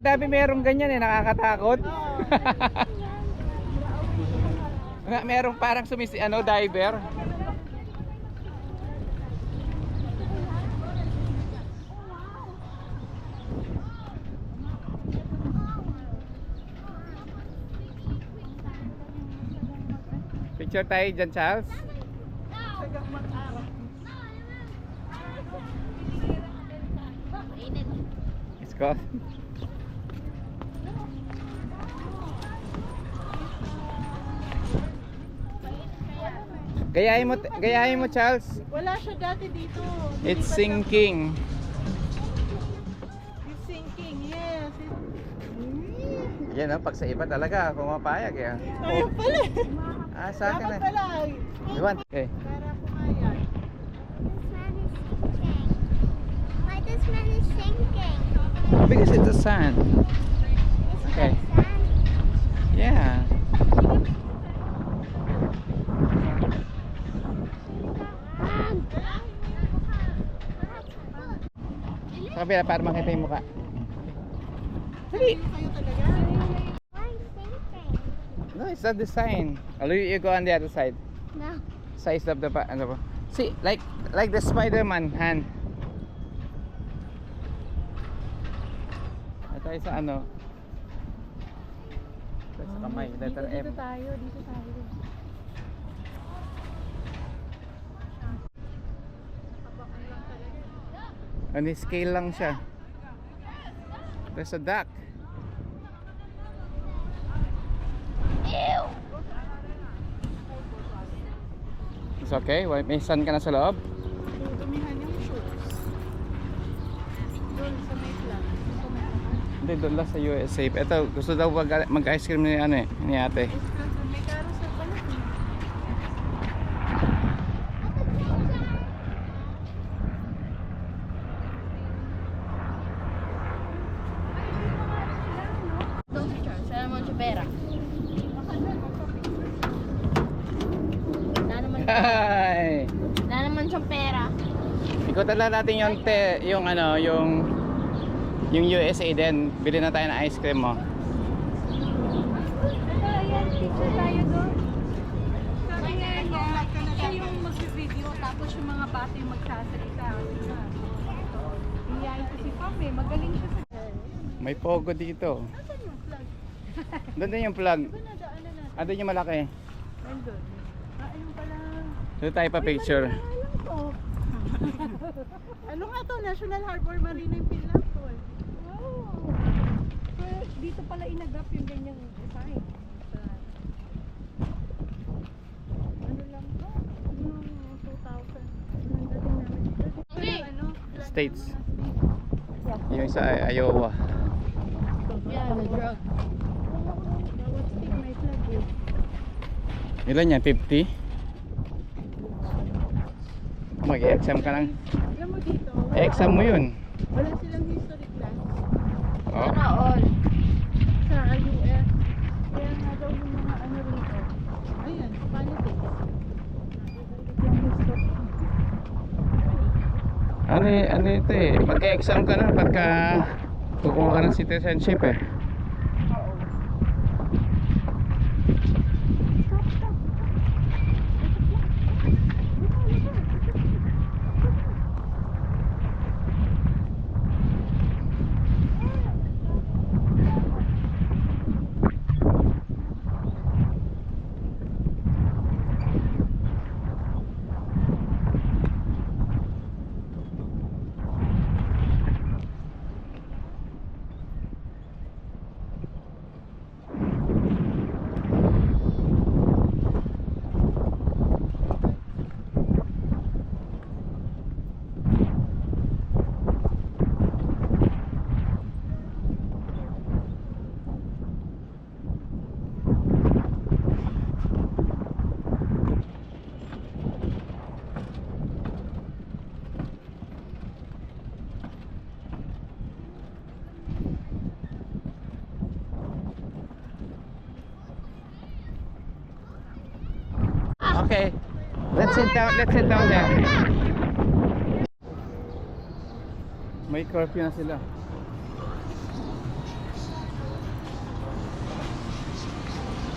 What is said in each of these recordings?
Dami merong ganyan eh, nakakatakot. Merong parang diver. Picture tayo dyan, Charles. Let's go. Gayahin mo, Charles. Wala siya dati dito. It's sinking. It's sinking, yes. Yan pag sa iba talaga, pumapayag eh. Ayun pala. Sa akin Dapat eh. pala. You want? Okay. Para pumayag. Why this man is sinking? Because it's the sand. It's Okay. sand. Yeah. Sa kabila para makita yung mukha. Dali. Kayo talaga. Why sinking? No, it's not the sign. You go on the other side. No. Size of the ano ba? See, like the Spider-Man hand. Tayo sa ano? Sa kamay, letter M. Dito tayo. Ano, scale lang siya. There's a duck. Ew. It's okay? May sun ka na sa loob? Dumihan yung shoes. Doon sa may flag. Hindi, doon lang sa USA. Ito, gusto daw mag-ice cream ni ate. May carousel pala. Sana mo siya pera. Hi! Wala naman siyang pera. Ikutan lang natin yung USA din. Bili na tayo ng ice cream mo. Ito, ayan. Picture tayo doon. Sabi nga niya, siya yung mag-video tapos yung mga bata yung magsasalita. Iyayin ko si Pam eh. Magaling siya sa... May pogo dito. Nasaan yung flag? Doon din yung plug. Diba nadaanan natin? Doon yung malaki. Nandun. Ayun pala. Doon tayo pa picture. Alam ko. Ano nga to? National Harbor Marina yung pinlang to eh. Wow. So, dito pala inagap yung ganyang design. Ano lang to? Yung 2,000. Nandun namin. Okay. Ano? States. Yung sa Iowa. Yeah, the drug. Bawat stick may flag eh. Ilan yan? 50? Mag-exam ka lang. Alam mo dito, Exam mo yun. wala silang history class Oh. Sana all. sa US. Kaya nga daw yung mga ano rito. Ayan, politics. Yung history. Ano ito eh. Mag-exam ka na pagka kukuha ka ng citizenship eh. Okay. Let's sit down there. May curfew na sila.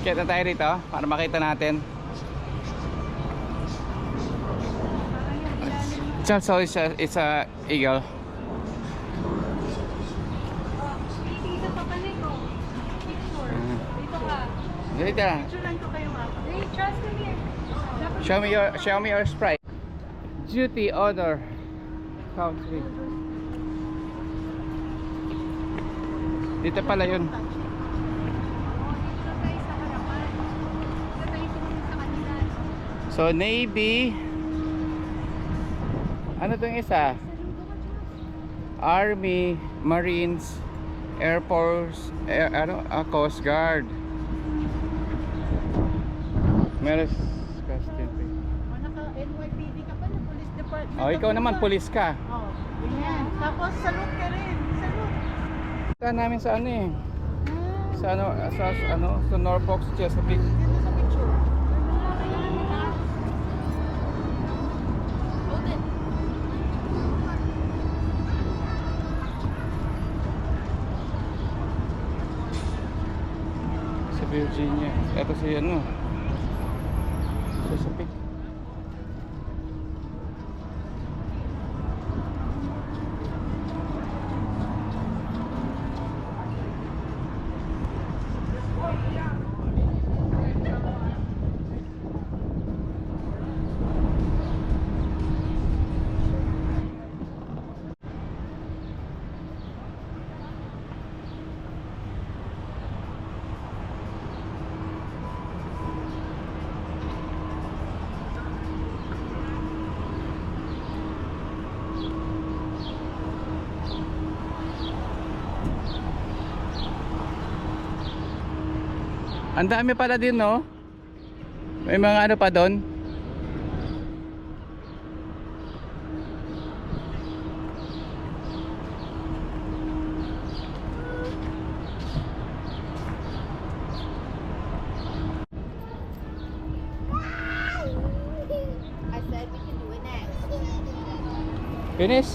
Akyat na tayo rito para makita natin. So it's a eagle. Dito pa pala ko. Picture. Dito ka. Dito. Picturean ko kayo nga. Hey, trust me here. Dapat Show me your sprite. Duty order. Count 3. Dito pala yun. Dito tayo sa harapan. Dito tayo sumunod sa kanila. So Navy. Ano tong isa? Army, Marines, Air Force, Coast Guard. Meron question. O, naka-NYPD ka pa na Police Department. Oh, ikaw naman pulis ka. Oh, ganyan. Tapos salute ka rin. Salute. Punta namin sa ano eh. Sa Norfolk, Chesapeake. Dito sa picture. Hold it. Sa Virginia. Ito si ano. Chesapeake. Ang dami pala din, no? May mga ano pa doon. I said we can do it next. Finish?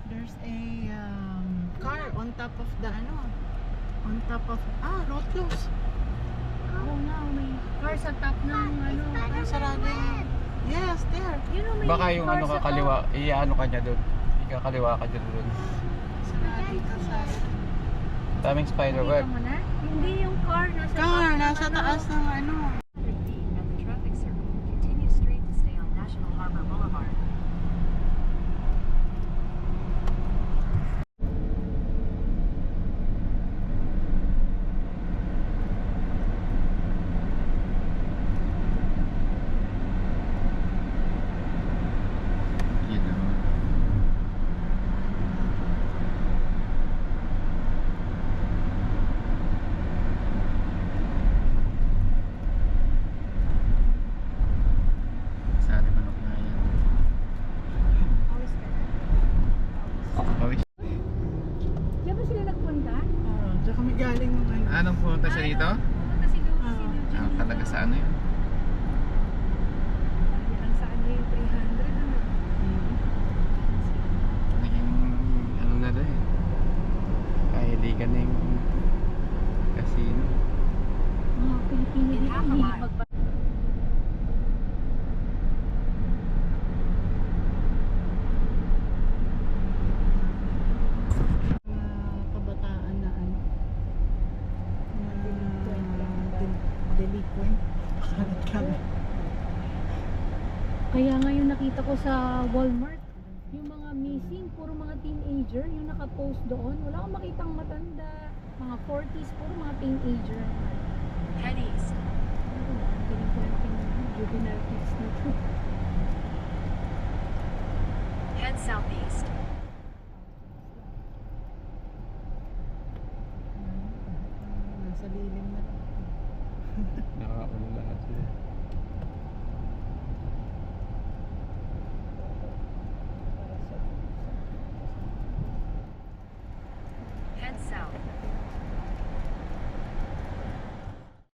There's a car on top of the road close. Oh no, may car sa top ng ano. Ay, sarado yun. Yes, there. You know, may Baka yung car ano sa kakaliwa, ano ka niya doon. Ikakaliwa ka dyan doon. Sarado dito sa... Daming spider top. web. Nakita mo na? Hindi yung car nasa Car, top nasa ng ano. taas ng ano. At the traffic circle, continue straight to stay on National Harbor Boulevard. Sana manok na yan. Pawis. Diyan ba sila nagpunta? Diyan kami galing ng ano. Anong pumunta siya dito? Pumunta si Lucy. Talaga sa ano yun? Ang saan niya yung 300 ano? Naging ano na rin. Kahiligan na yung casino. Mga Pilipino In dito half a hindi mile. magpa... Kabataan na ano. Delinquent. Kalat kami. Kaya ngayon nakita ko sa Walmart, yung mga missing, puro mga teenager, yung nakapost doon. Wala akong makitang matanda. Mga 40s, puro mga teenager. Head east. Galing ko yung juvenile kids dito. Head southeast. Nasa lilim na lang. Nakakaulala sila.